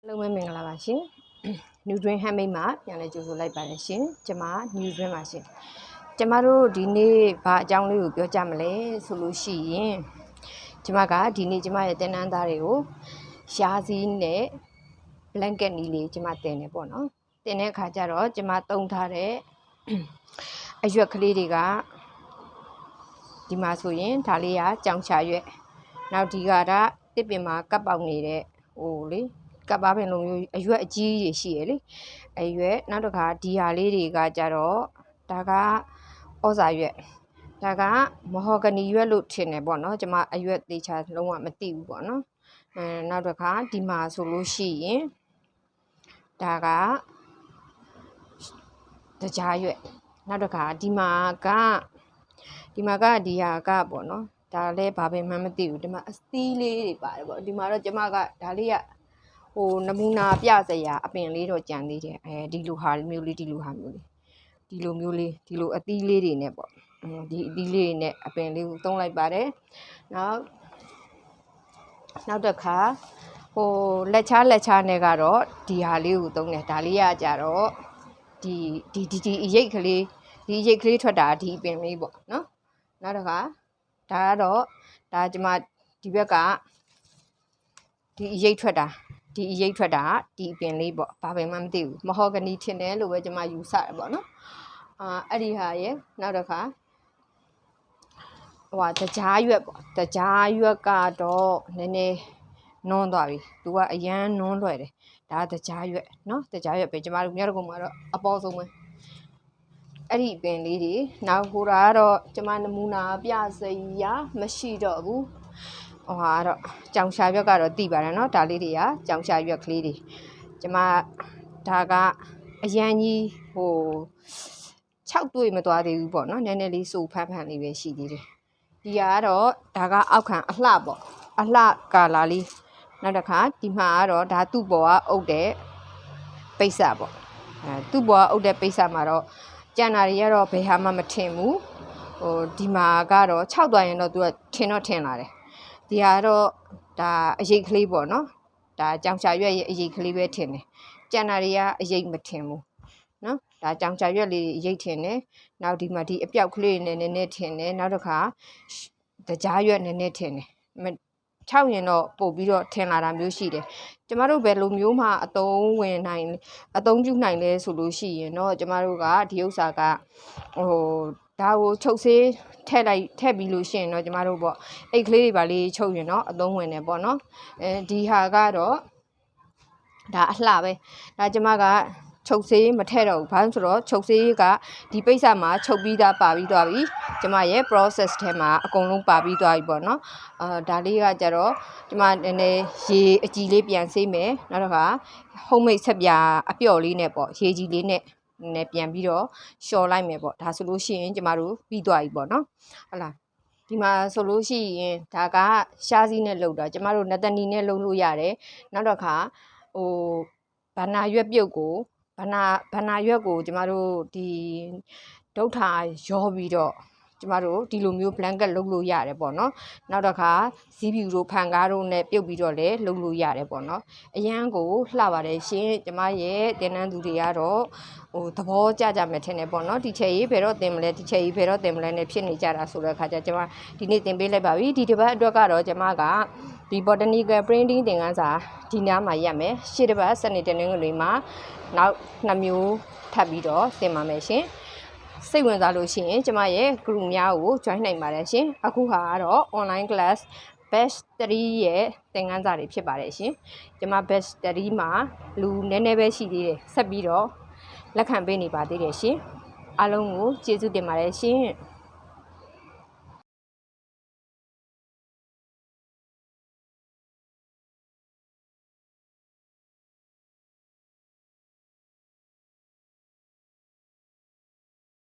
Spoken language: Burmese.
Hello မင်္ဂလာပါရှင် New Dream Handmade မှာပြန်လည်ကြိုဆိုလိုက်ပါတယ်ရှင်ကျွန်မ New Dream ပါရှင်ကျွန်မတို့ဒီနေ့ဘာအကြောင်းလေးကိုပြောကြမလဲဆိုလို့ရှိရင်ကျွန်မကဒီနေ့ကျွန်မရဲ့တင်နန်းသားတွေကိုရှားစည်းနဲ့ blanket နီးလေးကျွန်မတင်နေပေါ့နော်တင်တဲ့အခါကျတော့ကျွန်မတုံးထားတဲ့အရွက်ကလေးတွေကဒီမှာဆိုရင်ဒါလေးကကြောင်ချရွက်နောက်ဒီကတစ်ပင်မှာကပ်ပေါက်နေတဲ့ဟိုလေကပ်ပါပင်လိုမျိုးအရွက်အကြီးကြီးရှိရလေအရွက်နောက်တစ်ခါဒီဟာလေးတွေကကြတော့ဒါကဩဇာရွက်ဒါကမဟော်ဂနီရွက်လို့ထင်တယ်ပေါ့နော်ကျွန်မအရွက်သေးချာလုံးဝမသိဘူးပေါ့နော်နောက်တစ်ခါဒီမှာဆိုလို့ရှိရင်ဒါကတကြားရွက်နောက်တစ်ခါဒီမှာကဒီဟာကပေါ့နော်ဒါလည်းဘာပဲမှမသိဘူးဒီမှာအသီးလေးတွေပါတယ်ပေါ့ဒီမှာတော့ကျွန်မကဒါလေးကဟိုနမူနာပြစရာအပင်လေးတော့ကြံသေးတယ်ဒီလိုဟာမျိုးလေးဒီလိုအသီးလေးတွေနဲ့ပေါ့ဒီအသီးလေးတွေနဲ့အပင်လေးကိုသုံးလိုက်ပါတယ်နောက်တစ်ခါဟိုလက်ချားနဲ့ကတော့ဒီဟာလေးကိုသုံးတယ်ဒါလေးကကြတော့ဒီအရိတ်ကလေးထွက်တာဒီအပင်လေးပေါ့နော်နောက်တစ်ခါဒါကတော့ဒါကျွန်မဒီဘက်ကဒီအရိတ်ထွက်တာဒီအပင်လေးပေါ့ဘာပဲမှမသိဘူးမဟော်ဂနီထင်တယ်လို့ပဲကျွန်မယူဆတယ်ပေါ့နော်အဲ့ဒီဟာရဲ့နောက်တစ်ခါဟိုတကြားရွက်ပေါ့တကြားရွက်ကတော့နည်းနည်းနွန်းသွားပြီသူကအရန်နွန်းလွယ်တယ်ဒါတကြားရွက်နော်တကြားရွက်ပဲကျွန်မတို့မြောက်တကုံမှာတော့အပေါ်ဆုံးပဲအဲ့ဒီပင်လေးတွေနောက်ဟိုတာကတော့ကျွန်မနမူနာပြစရာမရှိတော့ဘူးဟိုဟာတော့ကြောင်ရှာရွက်ကတော့တည်ပါတယ်နော်ဒါလေးတွေကကြောင်ရှာရွက်ကလေးတွေကျွန်မဒါကအရန်ကြီးဟို6တွေ့မသွားသေးဘူးပေါ့နော်နည်းနည်းလေးစိုးဖန်းလေးပဲရှိသေးတယ်ဒီကတော့ဒါကအောက်ခံအလှပေါ့အလှကာလာလေးနောက်တစ်ခါဒီမှာကတော့ဒါသူ့ပေါ်ကအုပ်တဲ့ပိတ်စပေါ့သူ့ပေါ်ကအုပ်တဲ့ပိတ်စမှာတော့ကျန်တာတွေကတော့ဘယ်ဟာမှမထင်ဘူးဟိုဒီမှာကတော့6သွားရင်တော့သူကထင်လာတယ်ဒီကတော့ဒါအရိတ်ကလေးပေါ့နော်ဒါကြောင်ချရွက်ရဲ့အရိတ်ကလေးပဲထင်တယ်ကျန်တာတွေကအရိတ်မထင်ဘူးနော်ဒါကြောင်ချရွက်လေးအရိတ်ထင်တယ်နောက်ဒီမှာဒီအပြောက်ကလေးနည်းနည်းထင်တယ်နောက်တစ်ခါတကြားရွက်နည်းနည်းထင်တယ်6ရင်တော့ပို့ပြီးတော့ထင်လာတာမျိုးရှိတယ်ကျမတို့ဘယ်လိုမျိုးမှအသုံးပြုနိုင်လဲဆိုလို့ရှိရင်တော့ကျမတို့ကဒီဥစ္စာကဟိုဒါကိုချုပ်ဆေးထည့်ပြီးလို့ရှိရင်တော့ကျမတို့ပေါ့အိတ်ကလေးတွေပါလေးချုပ်ရင်တော့အသုံးဝင်တယ်ပေါ့နော်ဒီဟာကတော့ဒါအလှပဲဒါကျမကချုပ်ဆေးမထည့်တော့ဘူးဘာလို့ဆိုတော့ချုပ်ဆေးကဒီပိတ်စမှာချုပ်ပြီးသားပါပြီးသွားပြီကျမရဲ့ process ထဲမှာအကုန်လုံးပါပြီးသွားပြီပေါ့နော်ဒါလေးကကြတော့ကျမနည်းနည်းရေအကြည်လေးပြန်ဆေးမယ်နောက်တစ်ခါ homemade ဆက်ပြာအပျော့လေးနဲ့ပေါ့ရေကြည်လေးနဲ့ပြန်ပြီးတော့လျှော်လိုက်မယ်ပေါ့ဒါဆိုလို့ရှိရင်ကျမတို့ပြီးသွားပြီပေါ့နော်ဟုတ်လားဒီမှာဆိုလို့ရှိရင်ဒါကရှားစည်းနဲ့လုပ်တာကျမတို့နတနီနဲ့လုပ်လို့ရတယ်နောက်တော့ခါဟိုဘာနာရွက်ပြုတ်ကိုဘာနာရွက်ကိုကျမတို့ဒီဒုဋ္ဌာရောပြီးတော့ကျမတို့ဒီလိုမျိုး blanket လုပ်လို့ရတယ်ပေါ့နော်နောက်တစ်ခါဇီးဖြူတို့ဖန်ကားတို့နဲ့ပြုတ်ပြီးတော့လည်းလုပ်လို့ရတယ်ပေါ့နော်အရန်ကိုလှပါတယ်ရှင်ကျမရဲ့တင်နန်းသူတွေကတော့ဟိုသဘောကျမယ်ထင်တယ်ပေါ့နော်ဒီချက်ကြီးဘယ်တော့တင်မလဲနဲ့ဖြစ်နေကြတာဆိုတဲ့အခါကျကျမဒီနေ့တင်ပေးလိုက်ပါပြီဒီတစ်ပတ်အတွက်ကတော့ကျမကဒီ botanical printing သင်ခန်းစာဒီနားမှာရက်မယ်ရှေ့တစ်ပတ်စနေတနင်္ဂနွေမှာနောက်2မျိုးထပ်ပြီးတော့သင်ပါမယ်ရှင်စိတ်ဝင်စားလို့ရှိရင်ကျမရဲ့ group များကို join နိုင်ပါတယ်ရှင်အခုဟာကတော့ online class batch 3ရဲ့သင်ခန်းစာတွေဖြစ်ပါတယ်ရှင်ကျမ batch 3မှာလူနည်းနည်းပဲရှိသေးတယ်ဆက်ပြီးတော့လက်ခံပေးနေပါသေးတယ်ရှင်အားလုံးကိုကျေးဇူးတင်ပါတယ်ရှင်